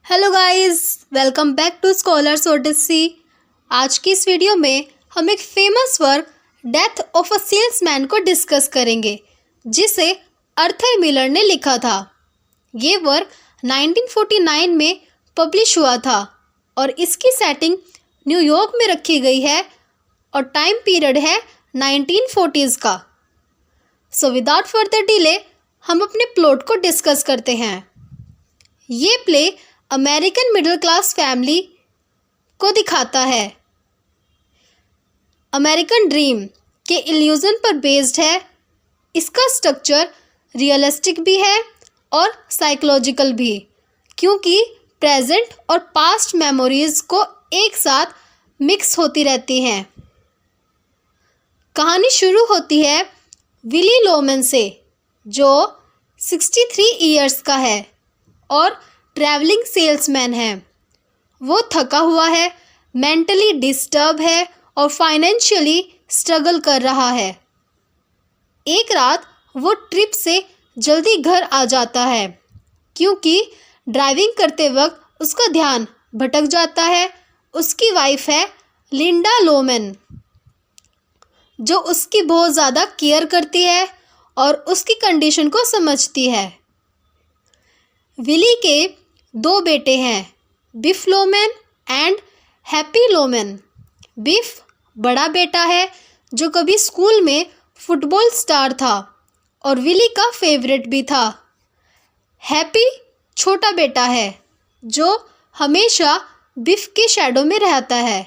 Hello guys, welcome back to Scholars Odyssey. आज की इस वीडियो में हम एक famous work Death of a Salesman को डिस्कस करेंगे जिसे अर्थर मिलर ने लिखा था। ये वर्क 1949 में पब्लिश हुआ था और इसकी सेटिंग न्यूयॉर्क में रखी गई है और टाइम पीरियड है 1940s का। सो विदाउट फर्दर डिले हम अपने प्लॉट को डिस्कस करते हैं। ये play American middle class family को दिखाता है। अमेरिकन ड्रीम के इल्यूजन पर बेस्ड है। इसका स्ट्रक्चर रियलिस्टिक भी है और साइकोलॉजिकल भी, क्योंकि प्रेजेंट और पास्ट मेमोरीज को एक साथ मिक्स होती रहती हैं। कहानी शुरू होती है विली लोमन से, जो 63 ईयर्स का है और ट्रैवलिंग सेल्समैन है। वो थका हुआ है, मेंटली डिस्टर्ब है और फाइनेंशियली स्ट्रगल कर रहा है। एक रात वो ट्रिप से जल्दी घर आ जाता है क्योंकि ड्राइविंग करते वक्त उसका ध्यान भटक जाता है। उसकी वाइफ है लिंडा लोमन, जो उसकी बहुत ज़्यादा केयर करती है और उसकी कंडीशन को समझती है। विली के 2 बेटे हैं, बिफ लोमन एंड हैप्पी लोमन। बिफ बड़ा बेटा है जो कभी स्कूल में फुटबॉल स्टार था और विली का फेवरेट भी था। हैप्पी छोटा बेटा है जो हमेशा बिफ के शैडो में रहता है।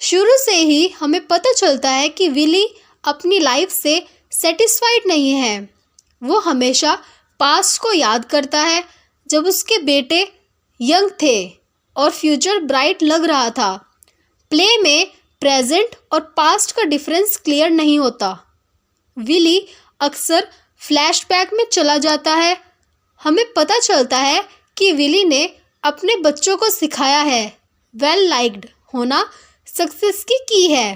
शुरू से ही हमें पता चलता है कि विली अपनी लाइफ से सेटिस्फाइड नहीं है। वो हमेशा पास्ट को याद करता है, जब उसके बेटे यंग थे और फ्यूचर ब्राइट लग रहा था। प्ले में प्रेजेंट और पास्ट का डिफरेंस क्लियर नहीं होता। विली अक्सर फ्लैशबैक में चला जाता है। हमें पता चलता है कि विली ने अपने बच्चों को सिखाया है वेल लाइक्ड होना सक्सेस की है।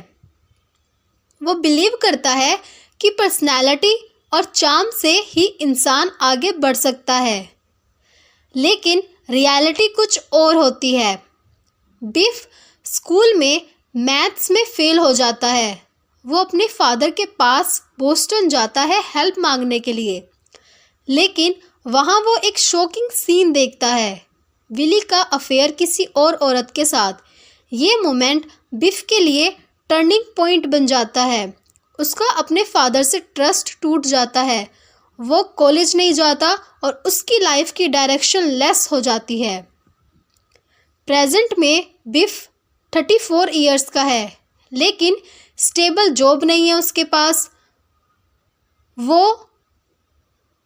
वो बिलीव करता है कि पर्सनैलिटी और चार्म से ही इंसान आगे बढ़ सकता है, लेकिन रियलिटी कुछ और होती है। बिफ स्कूल में मैथ्स में फेल हो जाता है। वो अपने फादर के पास बोस्टन जाता है हेल्प मांगने के लिए, लेकिन वहाँ वो एक शॉकिंग सीन देखता है, विली का अफेयर किसी और औरत के साथ। ये मोमेंट बिफ के लिए टर्निंग पॉइंट बन जाता है। उसका अपने फादर से ट्रस्ट टूट जाता है। वो कॉलेज नहीं जाता और उसकी लाइफ की डायरेक्शन लेस हो जाती है। प्रेजेंट में बिफ 34 ईयर्स का है, लेकिन स्टेबल जॉब नहीं है उसके पास। वो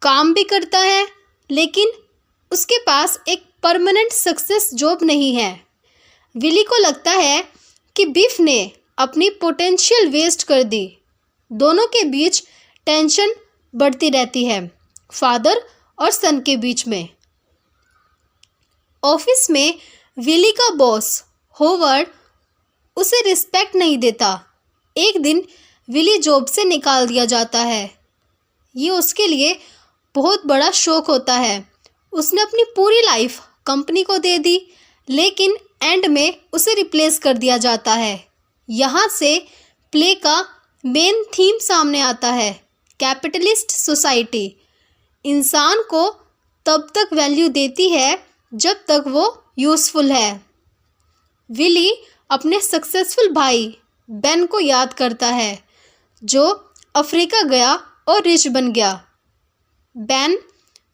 काम भी करता है, लेकिन उसके पास एक परमानेंट सक्सेस जॉब नहीं है। विली को लगता है कि बिफ ने अपनी पोटेंशियल वेस्ट कर दी। दोनों के बीच टेंशन बढ़ती रहती है, फादर और सन के बीच में। ऑफिस में विली का बॉस होवर्ड उसे रिस्पेक्ट नहीं देता। एक दिन विली जॉब से निकाल दिया जाता है। ये उसके लिए बहुत बड़ा शौक होता है। उसने अपनी पूरी लाइफ कंपनी को दे दी, लेकिन एंड में उसे रिप्लेस कर दिया जाता है। यहाँ से प्ले का मेन थीम सामने आता है, कैपिटलिस्ट सोसाइटी इंसान को तब तक वैल्यू देती है जब तक वो यूज़फुल है। विली अपने सक्सेसफुल भाई बेन को याद करता है, जो अफ्रीका गया और रिच बन गया। बेन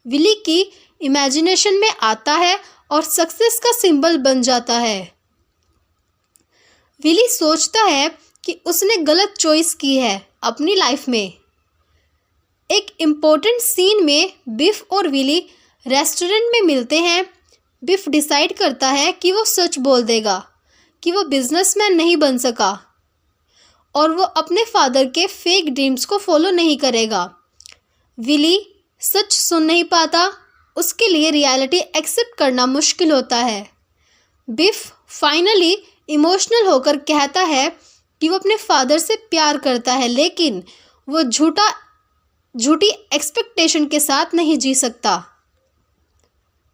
विली की इमेजिनेशन में आता है और सक्सेस का सिंबल बन जाता है। विली सोचता है कि उसने गलत चॉइस की है अपनी लाइफ में। एक इम्पोर्टेंट सीन में बिफ और विली रेस्टोरेंट में मिलते हैं। बिफ डिसाइड करता है कि वो सच बोल देगा कि वो बिजनेसमैन नहीं बन सका और वो अपने फादर के फेक ड्रीम्स को फॉलो नहीं करेगा। विली सच सुन नहीं पाता, उसके लिए रियलिटी एक्सेप्ट करना मुश्किल होता है। बिफ फाइनली इमोशनल होकर कहता है कि वो अपने फादर से प्यार करता है, लेकिन वो झूठी एक्सपेक्टेशन के साथ नहीं जी सकता।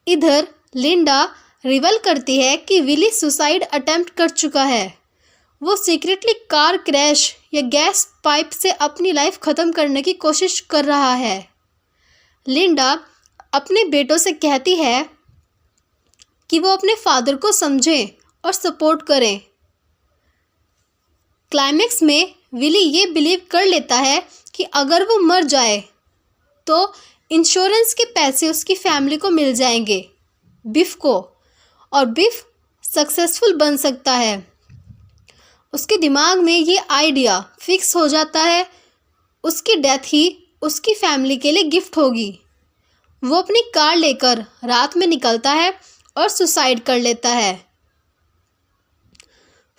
इधर लिंडा रिवील करती है कि विली सुसाइड अटेम्प्ट कर चुका है। वो सीक्रेटली कार क्रैश या गैस पाइप से अपनी लाइफ ख़त्म करने की कोशिश कर रहा है। लिंडा अपने बेटों से कहती है कि वो अपने फादर को समझें और सपोर्ट करें। क्लाइमेक्स में विली ये बिलीव कर लेता है कि अगर वो मर जाए तो इंश्योरेंस के पैसे उसकी फैमिली को मिल जाएंगे, बिफ को, और बिफ सक्सेसफुल बन सकता है। उसके दिमाग में ये आइडिया फिक्स हो जाता है। उसकी डेथ ही उसकी फैमिली के लिए गिफ्ट होगी। वो अपनी कार लेकर रात में निकलता है और सुसाइड कर लेता है।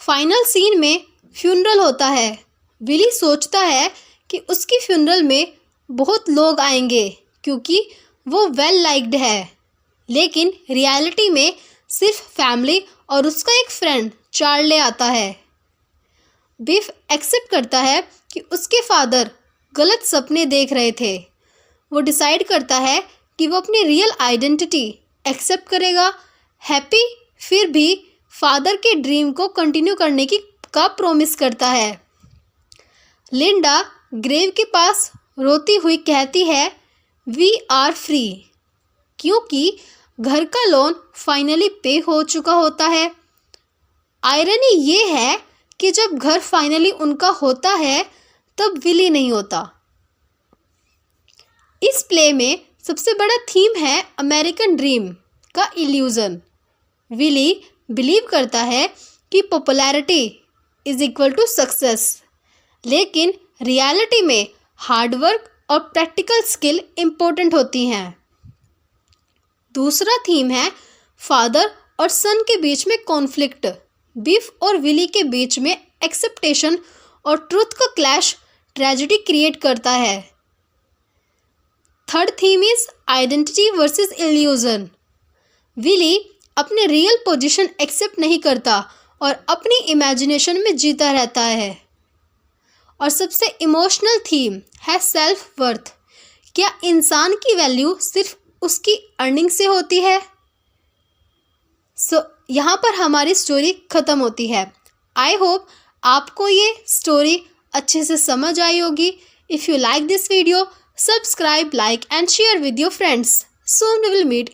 फाइनल सीन में फ्यूनरल होता है। विली सोचता है कि उसकी फ्यूनरल में बहुत लोग आएंगे क्योंकि वो वेल लाइक्ड है, लेकिन रियलिटी में सिर्फ फैमिली और उसका एक फ्रेंड चार्ले आता है। बिफ एक्सेप्ट करता है कि उसके फादर गलत सपने देख रहे थे। वो डिसाइड करता है कि वो अपनी रियल आइडेंटिटी एक्सेप्ट करेगा। हैप्पी फिर भी फादर के ड्रीम को कंटिन्यू करने का प्रॉमिस करता है। लिंडा ग्रेव के पास रोती हुई कहती है, वी आर फ्री, क्योंकि घर का लोन फाइनली पे हो चुका होता है। आयरनी ये है कि जब घर फाइनली उनका होता है तब विली नहीं होता। इस प्ले में सबसे बड़ा थीम है अमेरिकन ड्रीम का इल्यूजन। विली बिलीव करता है कि popularity is equal to success, लेकिन रियलिटी में हार्डवर्क और प्रैक्टिकल स्किल इम्पोर्टेंट होती हैं। दूसरा थीम है फादर और सन के बीच में कॉन्फ्लिक्ट। बिफ और विली के बीच में एक्सेप्टेशन और ट्रुथ का क्लैश ट्रेजेडी क्रिएट करता है। Third theme is identity versus illusion. Willy अपने रियल पोजीशन एक्सेप्ट नहीं करता और अपनी इमेजिनेशन में जीता रहता है। और सबसे इमोशनल थीम है सेल्फ वर्थ। क्या इंसान की वैल्यू सिर्फ उसकी अर्निंग से होती है? यहाँ पर हमारी स्टोरी ख़त्म होती है। आई होप आपको ये स्टोरी अच्छे से समझ आई होगी। If you like this video, subscribe, like and share with your friends. Soon we will meet